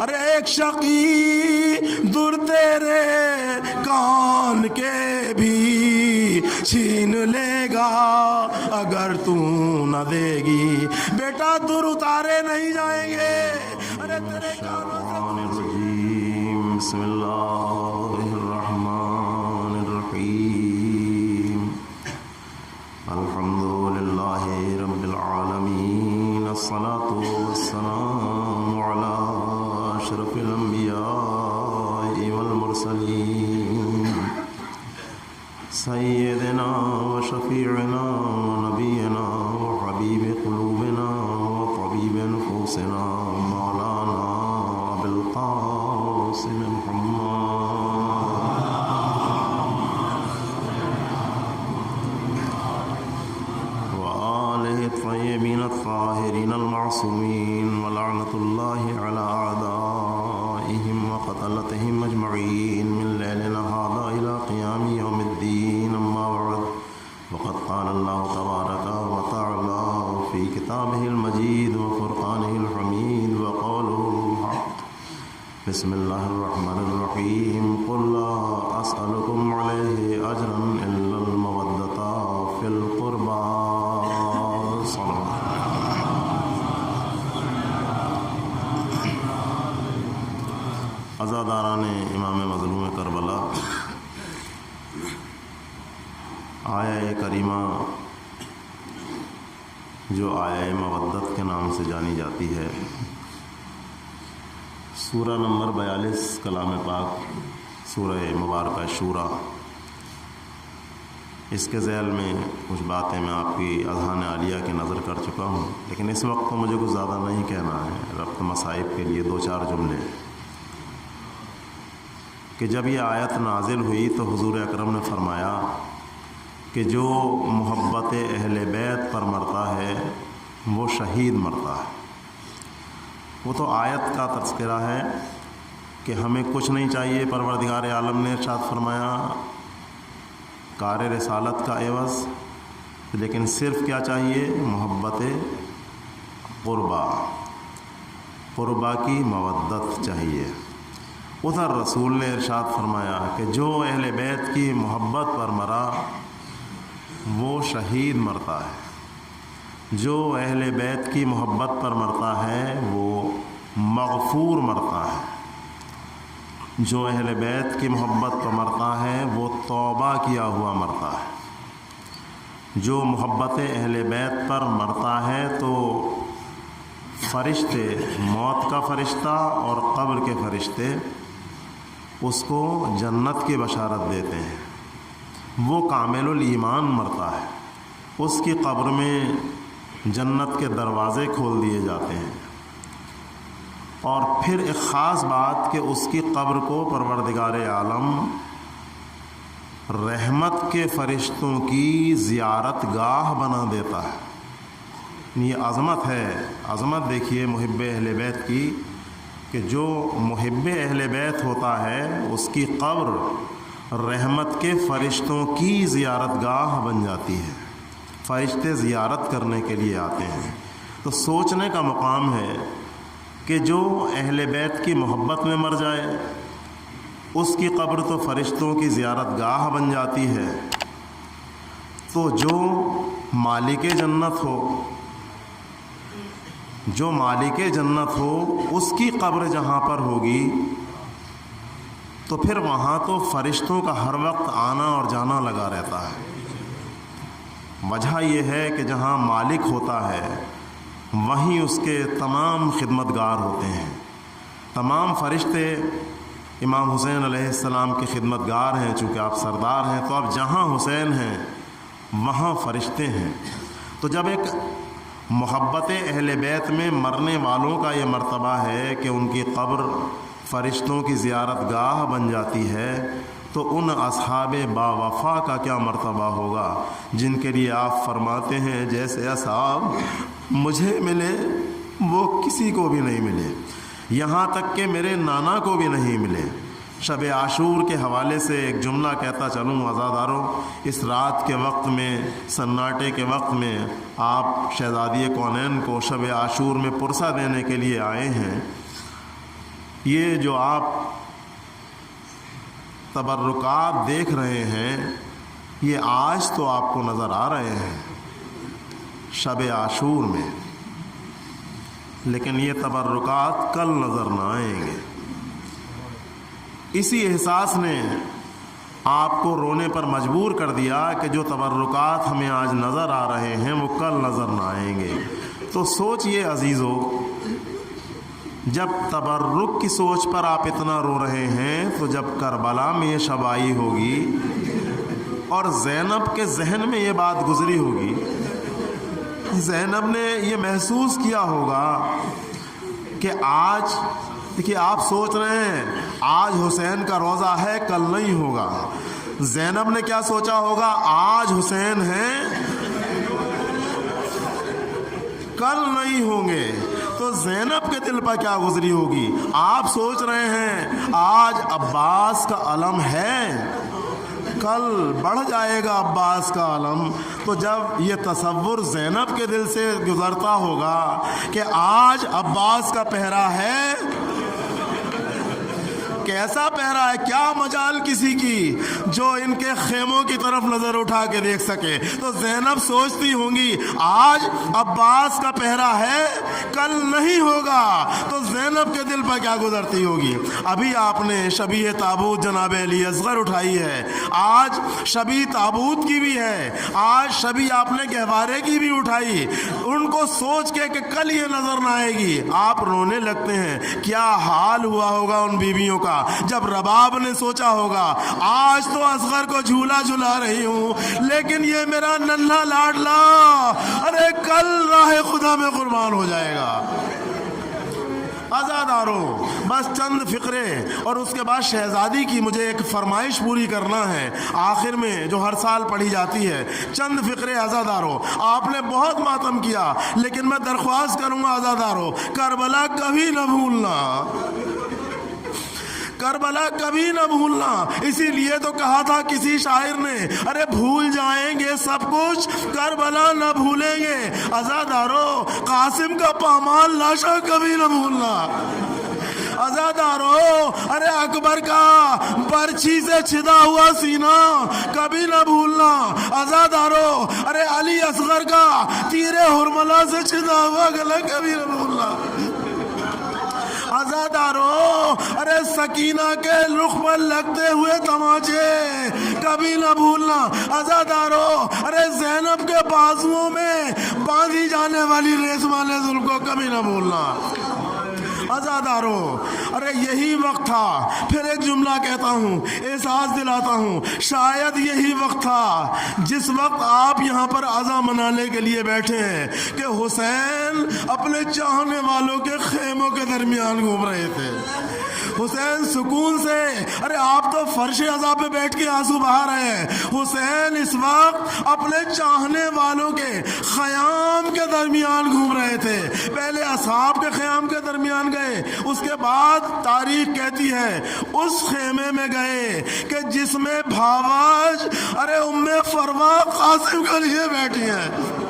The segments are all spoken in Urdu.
ارے ایک شقی دور تیرے کان کے بھی چھین لے گا اگر تو نہ دے گی، بیٹا دور اتارے نہیں جائیں گے۔ ارے تیرے کانوں سے بسم اللہ الرحمن الرحیم، الحمدللہ رب العالمین، الصلاۃ والسلام علی اشرف الانبیاء والمرسلین، سیدنا و شفیعنا و نبینا و حبیب قلوبنا و طبیب نفوسنا مولانا بالقاسم محمد وآلہ الطیبین الطاہرین المعصومین، ولعنۃ اللہ علی اعدائہم وقتلتہم اجمعین من لیلنا ھذا الی قیام یوم الدین، اما بعد، وقد قال اللہ تبارک وتعالی فی کتابہ المجید وفرقانہ الحمید وقولہ الحق، بسم اللہ الرحمن الرحیم، قل لا اسألکم علیہ اجرا الا المودۃ فی القربى، صلی اللہ عزاداران امام مظلوم کربلا، آیہ کریمہ جو آیہ مودت کے نام سے جانی جاتی ہے، سورہ نمبر 42 کلام پاک، سورہ مبارکہ شورا، اس کے ذیل میں کچھ باتیں میں آپ کی اذہان عالیہ کی نظر کر چکا ہوں، لیکن اس وقت تو مجھے کچھ زیادہ نہیں کہنا ہے، ربط مصائب کے لیے دو چار جملے کہ جب یہ آیت نازل ہوئی تو حضور اکرم نے فرمایا کہ جو محبت اہل بیت پر مرتا ہے وہ شہید مرتا ہے۔ وہ تو آیت کا تذکرہ ہے کہ ہمیں کچھ نہیں چاہیے، پروردگار عالم نے ارشاد فرمایا کار رسالت کا عوض، لیکن صرف کیا چاہیے؟ محبت قربا کی مودت چاہیے۔ ادھر رسول نے ارشاد فرمایا کہ جو اہل بیت کی محبت پر مرا وہ شہید مرتا ہے، جو اہل بیت کی محبت پر مرتا ہے وہ مغفور مرتا ہے، جو اہل بیت کی محبت پر مرتا ہے وہ توبہ کیا ہوا مرتا ہے۔ جو محبت اہل بیت پر مرتا ہے تو فرشتے، موت کا فرشتہ اور قبر کے فرشتے اس کو جنت کی بشارت دیتے ہیں۔ وہ کامل الایمان مرتا ہے، اس کی قبر میں جنت کے دروازے کھول دیے جاتے ہیں، اور پھر ایک خاص بات کہ اس کی قبر کو پروردگار عالم رحمت کے فرشتوں کی زیارت گاہ بنا دیتا ہے۔ یہ عظمت ہے، عظمت دیکھیے محب اہل بیت کی، کہ جو محب اہل بیت ہوتا ہے اس کی قبر رحمت کے فرشتوں کی زیارت گاہ بن جاتی ہے، فرشتے زیارت کرنے کے لیے آتے ہیں۔ تو سوچنے کا مقام ہے کہ جو اہل بیت کی محبت میں مر جائے اس کی قبر تو فرشتوں کی زیارت گاہ بن جاتی ہے، تو جو مالک جنت ہو، جو مالک جنت ہو اس کی قبر جہاں پر ہوگی تو پھر وہاں تو فرشتوں کا ہر وقت آنا اور جانا لگا رہتا ہے۔ وجہ یہ ہے کہ جہاں مالک ہوتا ہے وہیں اس کے تمام خدمتگار ہوتے ہیں، تمام فرشتے امام حسین علیہ السلام کے خدمتگار ہیں، چونکہ آپ سردار ہیں تو اب جہاں حسین ہیں وہاں فرشتے ہیں۔ تو جب ایک محبت اہل بیت میں مرنے والوں کا یہ مرتبہ ہے کہ ان کی قبر فرشتوں کی زیارت گاہ بن جاتی ہے، تو ان اصحاب با وفا کا کیا مرتبہ ہوگا جن کے لیے آپ فرماتے ہیں جیسے اصحاب مجھے ملے وہ کسی کو بھی نہیں ملے، یہاں تک کہ میرے نانا کو بھی نہیں ملے۔ شب عاشور کے حوالے سے ایک جملہ کہتا چلوں عزاداروں، اس رات کے وقت میں، سناٹے کے وقت میں آپ شہزادی کونین کو شب عاشور میں پرسہ دینے کے لیے آئے ہیں، یہ جو آپ تبرکات دیکھ رہے ہیں یہ آج تو آپ کو نظر آ رہے ہیں شب عاشور میں، لیکن یہ تبرکات کل نظر نہ آئیں گے۔ اسی احساس نے آپ کو رونے پر مجبور کر دیا کہ جو تبرکات ہمیں آج نظر آ رہے ہیں وہ کل نظر نہ آئیں گے۔ تو سوچئے عزیزو، جب تبرک کی سوچ پر آپ اتنا رو رہے ہیں تو جب کربلا میں یہ شب آئی ہوگی اور زینب کے ذہن میں یہ بات گزری ہوگی، زینب نے یہ محسوس کیا ہوگا کہ آج دیکھیے آپ سوچ رہے ہیں آج حسین کا روزہ ہے کل نہیں ہوگا، زینب نے کیا سوچا ہوگا آج حسین ہیں کل نہیں ہوں گے، تو زینب کے دل پر کیا گزری ہوگی؟ آپ سوچ رہے ہیں آج عباس کا علم ہے کل بڑھ جائے گا عباس کا علم، تو جب یہ تصور زینب کے دل سے گزرتا ہوگا کہ آج عباس کا پہرا ہے، کیسا پہرا ہے، کیا مجال کسی کی جو ان کے خیموں کی طرف نظر اٹھا کے دیکھ سکے، تو زینب سوچتی ہوں گی آج عباس کا پہرا ہے کل نہیں ہوگا، تو زینب کے دل پر کیا گزرتی ہوگی؟ ابھی آپ نے شبیہ تابوت جناب علی اصغر اٹھائی ہے، آج شبیہ تابوت کی بھی ہے، آج شبیہ آپ نے گہوارے کی بھی اٹھائی، ان کو سوچ کے کہ کل یہ نظر نہ آئے گی آپ رونے لگتے ہیں۔ کیا حال ہوا ہوگا ان بیویوں کا جب رباب نے سوچا ہوگا آج تو اصغر کو جھولا جھلا رہی ہوں لیکن یہ میرا ننھا لاڈلا ارے کل راہ خدا میں قربان ہو جائے گا۔ عزاداروں، بس چند فقرے اور اس کے بعد شہزادی کی مجھے ایک فرمائش پوری کرنا ہے آخر میں جو ہر سال پڑھی جاتی ہے، چند فقرے عزاداروں۔ آپ نے بہت ماتم کیا لیکن میں درخواست کروں گا عزاداروں، کربلا کبھی نہ بھولنا، کربلا کبھی نہ بھولنا۔ اسی لیے تو کہا تھا کسی شاعر نے، ارے بھول جائیں گے سب کچھ کربلا نہ بھولیں گے۔ عزادارو، قاسم کا پامال لاشا کبھی نہ بھولنا۔ عزادارو، ارے اکبر کا برچھی سے چھدا ہوا سینہ کبھی نہ بھولنا۔ عزادارو، ارے علی اصغر کا تیر حرملہ سے چھدا ہوا گلا کبھی نہ بھولنا۔ عزادارو، ارے سکینہ کے رخ پر لگتے ہوئے تماچے کبھی نہ بھولنا۔ عزادارو، ارے زینب کے بازوؤں میں باندھی جانے والی ریشمانِ زلف کو کبھی نہ بھولنا۔ عزادارو، ارے یہی وقت تھا، پھر ایک جملہ کہتا ہوں، احساس دلاتا ہوں، شاید یہی وقت تھا جس وقت آپ یہاں پر عزا منانے کے لیے بیٹھے ہیں کہ حسین اپنے چاہنے والوں کے خیموں کے درمیان گھوم رہے تھے۔ حسین سکون سے، ارے آپ تو فرش عزا پہ بیٹھ کے آنسو بہا رہے ہیں، حسین اس وقت اپنے چاہنے والوں کے خیام کے درمیان گھوم رہے تھے۔ پہلے اصحاب کے خیام کے درمیان گئے، اس کے بعد تاریخ کہتی ہے اس خیمے میں گئے کہ جس میں بھاوج ارے ام فروا قاسم کے لیے بیٹھی ہیں،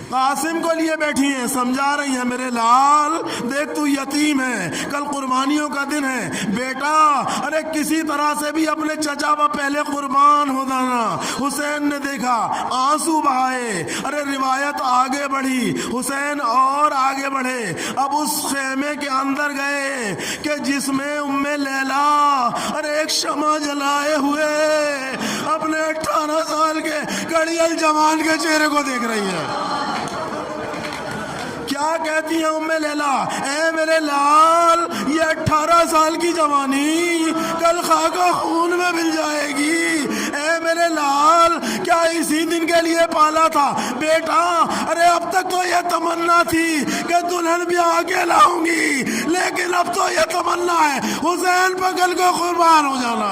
قاسم کو لیے بیٹھی ہیں، سمجھا رہی ہیں میرے لال دیکھ تو یتیم ہے، کل قربانیوں کا دن ہے، بیٹا ارے کسی طرح سے بھی اپنے چچا پر پہلے قربان ہو جانا۔ حسین نے دیکھا، آنسو بہائے، ارے روایت آگے بڑھی، حسین اور آگے بڑھے، اب اس خیمے کے اندر گئے کہ جس میں ام لیلا ارے ایک شمع جلائے ہوئے اپنے 18 سال کے کڑیل جوان کے چہرے کو دیکھ رہی ہے۔ کیا کہتی ہیں ام لیلا، اے میرے لال یہ 18 سال کی جوانی کل خاکہ خون میں مل جائے گی، اے میرے لال کیا اسی دن کے لیے پالا تھا بیٹا؟ ارے اب تک تو یہ تمنا تھی کہ دلہن بھی آگے لاؤں گی، لیکن اب تو یہ تمنا ہے حسین پہ کل کو قربان ہو جانا۔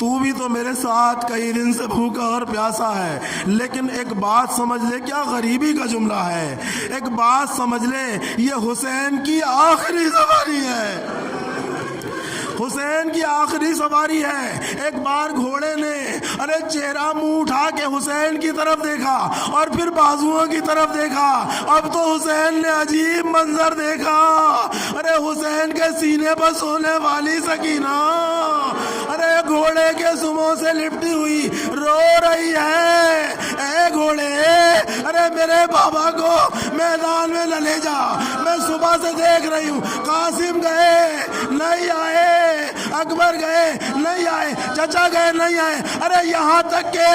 تو بھی تو میرے ساتھ کئی دن سے بھوکا اور پیاسا ہے، لیکن ایک بات سمجھ لے، کیا غریبی کا جملہ ہے، ایک بات سمجھ لے، یہ حسین کی آخری سواری ہے، حسین کی آخری سواری ہے۔ ایک بار گھوڑے نے چہرہ منہ اٹھا کے حسین کی طرف دیکھا اور پھر بازوؤں کی طرف دیکھا، اب تو حسین نے عجیب منظر دیکھا، حسین کے سینے پر سونے والی سکینہ گھوڑے کے سموں سے لپٹی ہوئی رو رہی ہے، اے گھوڑے میرے بابا کو میدان میں نہ لے جا، میں صبح سے دیکھ رہی ہوں، قاسم گئے نہیں آئے، اکبر گئے نہیں آئے، چچا گئے نہیں آئے، یہاں تک کہ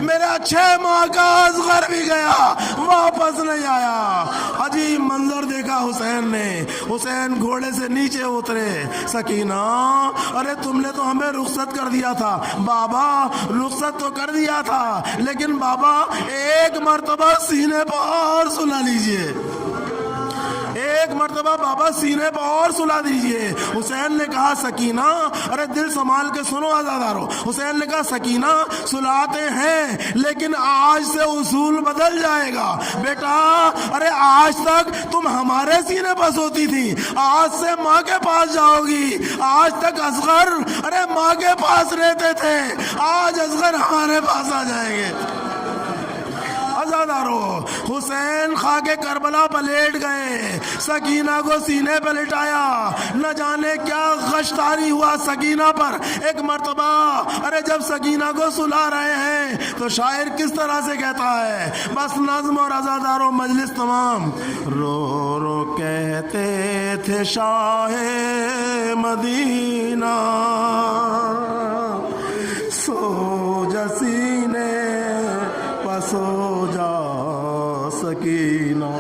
میرا 6 ماہ کا اصغر بھی گیا، واپس نہیں آیا۔ عجیب منظر دیکھا حسین نے۔ حسین گھوڑے سے نیچے اترے، سکینہ تم نے تو ہمیں رخصت کر دیا تھا بابا، رخصت تو کر دیا تھا، لیکن بابا ایک مرتبہ سینے پر اور سلا لیجئے، ایک مرتبہ بابا سینے پر اور سلا دیجئے۔ حسین نے کہا سکینہ، دل سنبھال کے سنو عزادارو، حسین نے کہا سکینہ سلاتے ہیں لیکن آج سے اصول بدل جائے گا بیٹا، آج تک تم ہمارے سینے پر سوتی تھی، آج سے ماں کے پاس جاؤ گی، آج تک اصغر ماں کے پاس رہتے تھے، آج اصغر ہمارے پاس آ جائیں گے۔ عزادارو حسین خاک کربلا پر لیٹ گئے، سکینہ کو سینے پہ لٹایا، نہ جانے کیا غشتاری ہوا سکینہ پر۔ ایک مرتبہ جب سکینہ کو سلا رہے ہیں تو شاعر کس طرح سے کہتا ہے، بس نظم اور عزادارو مجلس تمام، رو رو کہتے تھے شاہ مدینہ، سو جا سینے سو جا سکینہ،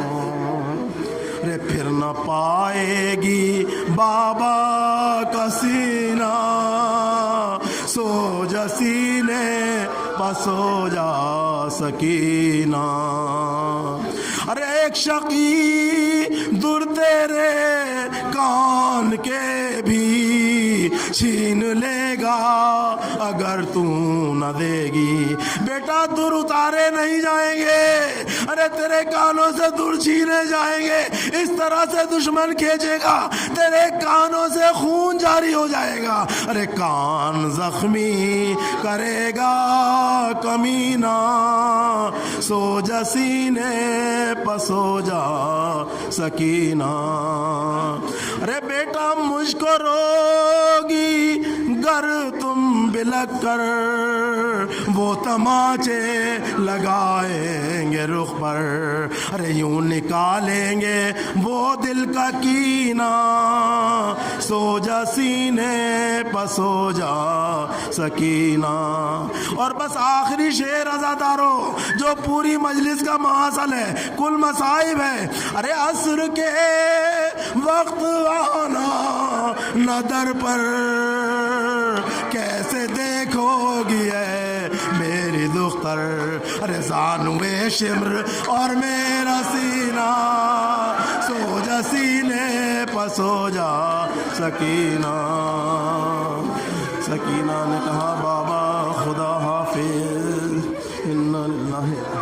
پھر نہ پائے گی بابا کا سینہ، سو جا سینے سو جا سکینہ۔ ایک شقی در تیرے کان کے بھی چھین لے گا اگر تو نہ دے گی، بیٹا در اتارے نہیں جائیں گے، تیرے کانوں سے در چھینے جائیں گے، اس طرح سے دشمن کھینچے گا، تیرے کانوں سے خون جاری ہو جائے گا، کان زخمی کرے گا کمینہ، سو جا سینے سو جا سکینہ۔ بیٹا مجھ کو روگی گر تم بلک کر، وہ تماچے لگائیں گے رخ پر، یوں نکالیں گے وہ دل کا کینہ، سو جا سینے سو جا سکینہ۔ اور بس آخری شعر عزادارو جو پوری مجلس کا محاصل ہے، کل مصائب ہے، عصر کے وقت آنا نہ در پر، کیسے دیکھو گی ہے میری دختر، زانوے شمر اور میرا سینہ، سو جا سینے سو جا سکینہ۔ سکینہ نے کہا بابا خدا حافظ، انا للہ۔